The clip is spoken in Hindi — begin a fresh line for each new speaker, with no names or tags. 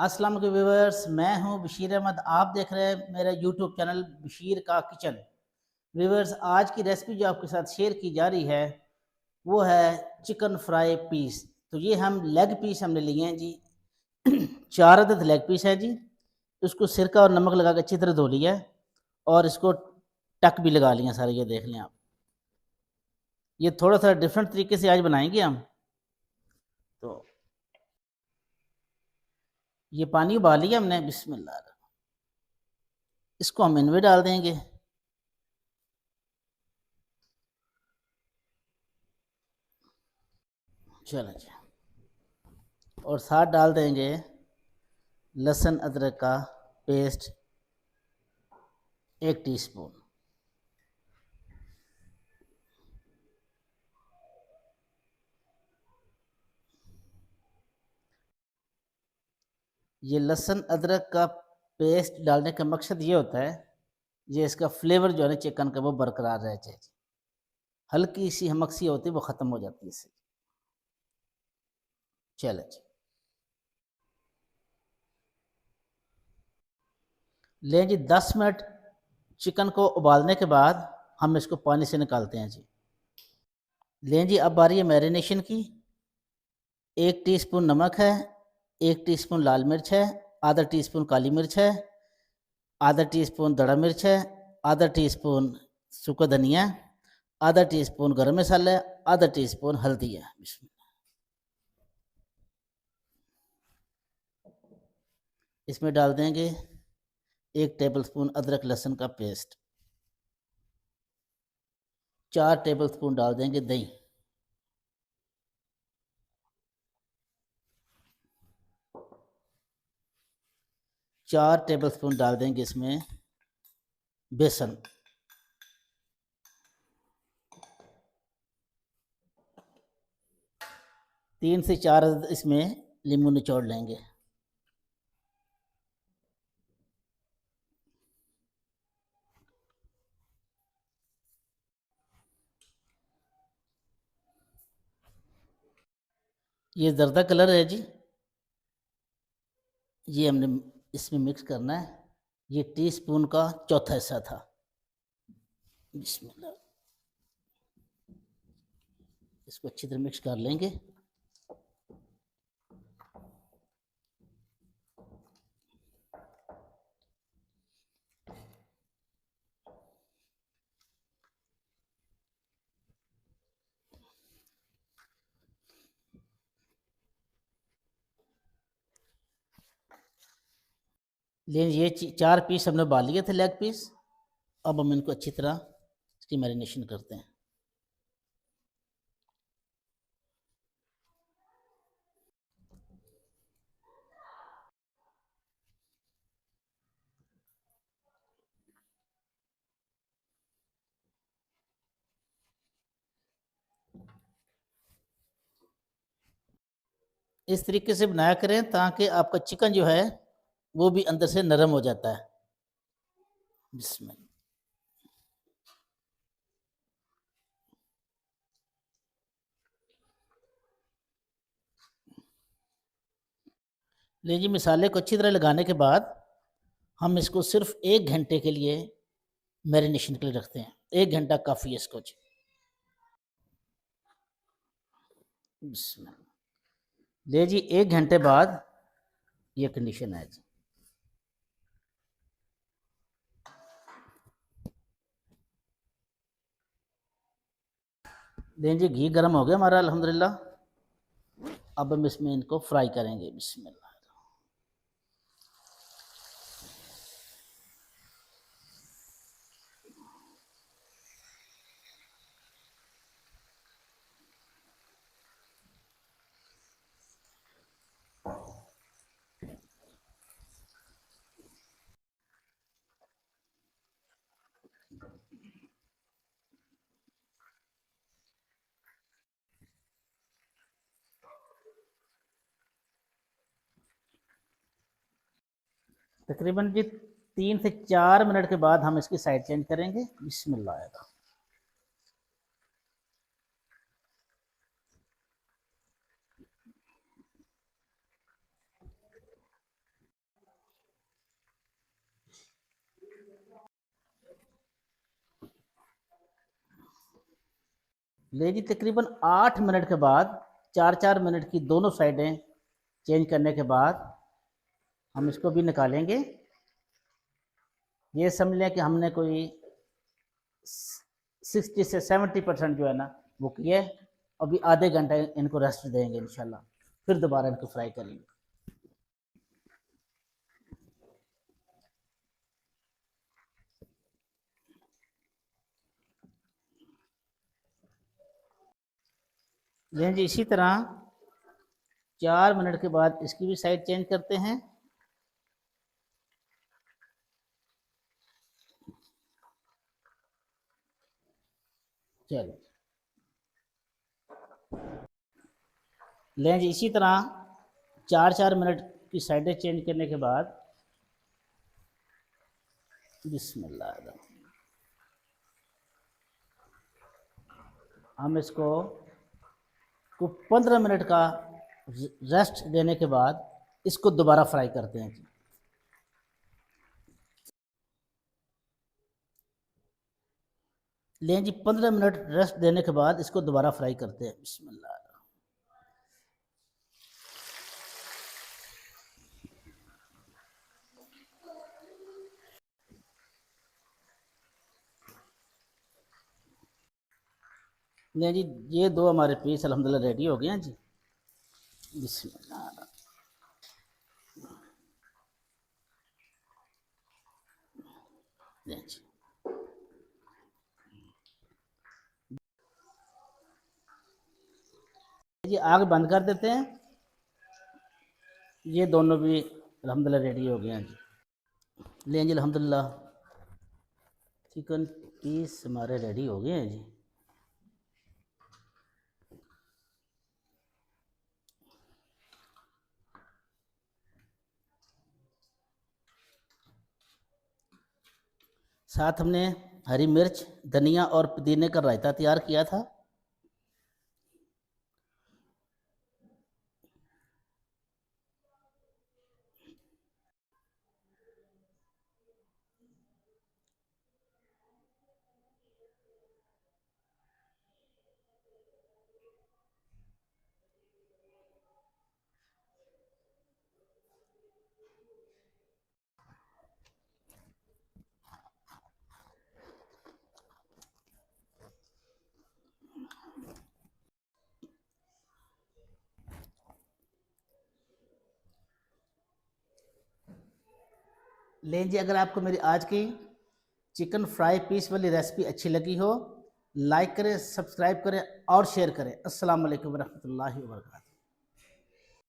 अस्सलाम वालेकुम व्यूअर्स, मैं हूं बशीर अहमद। आप देख रहे हैं मेरा यूट्यूब चैनल बशीर का किचन। व्यूअर्स, आज की रेसिपी जो आपके साथ शेयर की जा रही है वो है चिकन फ्राई पीस। तो ये हम लेग पीस हमने लिए हैं जी। 4 अदद लेग पीस है जी। उसको सिरका और नमक लगा के अच्छी तरह धो लिया है और इसको टक भी लगा लिया सारे। ये देख लें आप, ये थोड़ा सा डिफरेंट तरीके से आज बनाएंगे हम। तो ये पानी उबाल लिया हमने, बिस्मिल्लाह। इसको हम इनमें डाल देंगे। चलो जी, और साथ डाल देंगे लहसुन अदरक का पेस्ट 1 टीस्पून। ये लहसुन अदरक का पेस्ट डालने का मकसद ये होता है, ये इसका फ्लेवर जो है ना चिकन का वो बरकरार रह जाए। हल्की सी हमक सी होती है वो ख़त्म हो जाती है इससे। चलो जी, लें जी 10 मिनट चिकन को उबालने के बाद हम इसको पानी से निकालते हैं जी। लें जी, अब बारी है मैरिनेशन की। 1 टीस्पून नमक है, 1 टीस्पून लाल मिर्च है, आधा टीस्पून काली मिर्च है, आधा टीस्पून दड़ा मिर्च है, आधा टीस्पून सूखा धनिया, आधा टीस्पून गरम मसाला, आधा टीस्पून हल्दी है। इसमें डाल देंगे 1 टेबलस्पून अदरक लहसुन का पेस्ट। 4 टेबलस्पून डाल देंगे दही। 4 टेबलस्पून डाल देंगे इसमें बेसन। 3 से 4 इसमें नींबू निचोड़ लेंगे। ये जर्दा कलर है जी, ये हमने इसमें मिक्स करना है। ये टीस्पून का चौथा हिस्सा था। बिस्मिल्लाह, इसको अच्छी तरह मिक्स कर लेंगे। लेकिन ये 4 पीस हमने उबाल लिए थे लेग पीस। अब हम इनको अच्छी तरह इसकी मैरिनेशन करते हैं। इस तरीके से बनाया करें ताकि आपका चिकन जो है वो भी अंदर से नरम हो जाता है। बिस्मिल्लाह। लीजिए, मसाले को अच्छी तरह लगाने के बाद हम इसको सिर्फ 1 घंटे के लिए मैरिनेशन के लिए रखते हैं। 1 घंटा काफ़ी है इसको जी। बिस्मिल्लाह। ले जी, 1 घंटे बाद ये कंडीशन है जी। लें जी, घी गर्म हो गया हमारा अल्हम्दुलिल्लाह। अब हम इसमें इनको फ्राई करेंगे। बिस्मिल्लाह। तकरीबन जी 3 से 4 मिनट के बाद हम इसकी साइड चेंज करेंगे। बिस्मिल्लाह। ले जी तकरीबन 8 मिनट के बाद 4-4 मिनट की दोनों साइडें चेंज करने के बाद हम इसको भी निकालेंगे। ये समझ लें कि हमने कोई 60 से 70% जो है ना वो किया है। अभी आधे घंटे इनको रेस्ट देंगे इंशाल्लाह, फिर दोबारा इनको फ्राई करेंगे। लें जी इसी तरह 4 मिनट के बाद इसकी भी साइड चेंज करते हैं। चलो लें जी इसी तरह 4-4 मिनट की साइडें चेंज करने के बाद बिस्मिल्लाह हम इसको 15 मिनट का रेस्ट देने के बाद इसको दोबारा फ्राई करते हैं। लें जी 15 मिनट रेस्ट देने के बाद इसको दोबारा फ्राई करते हैं। बिस्मिल्लाह। लें जी ये दो हमारे पीस अल्हम्दुलिल्लाह रेडी हो गए हैं जी। बिस्मिल्लाह। लें जी जी आग बंद कर देते हैं। ये दोनों भी अल्हम्दुलिल्लाह रेडी हो गए हैं जी। लें जी अल्हम्दुलिल्लाह चिकन पीस हमारे रेडी हो गए हैं जी। साथ हमने हरी मिर्च, धनिया और पुदीने का रायता तैयार किया था। लें जी अगर आपको मेरी आज की चिकन फ्राई पीस वाली रेसिपी अच्छी लगी हो, लाइक करें, सब्सक्राइब करें और शेयर करें। अस्सलाम वालेकुम रहमतुल्लाहि व बरकातहू।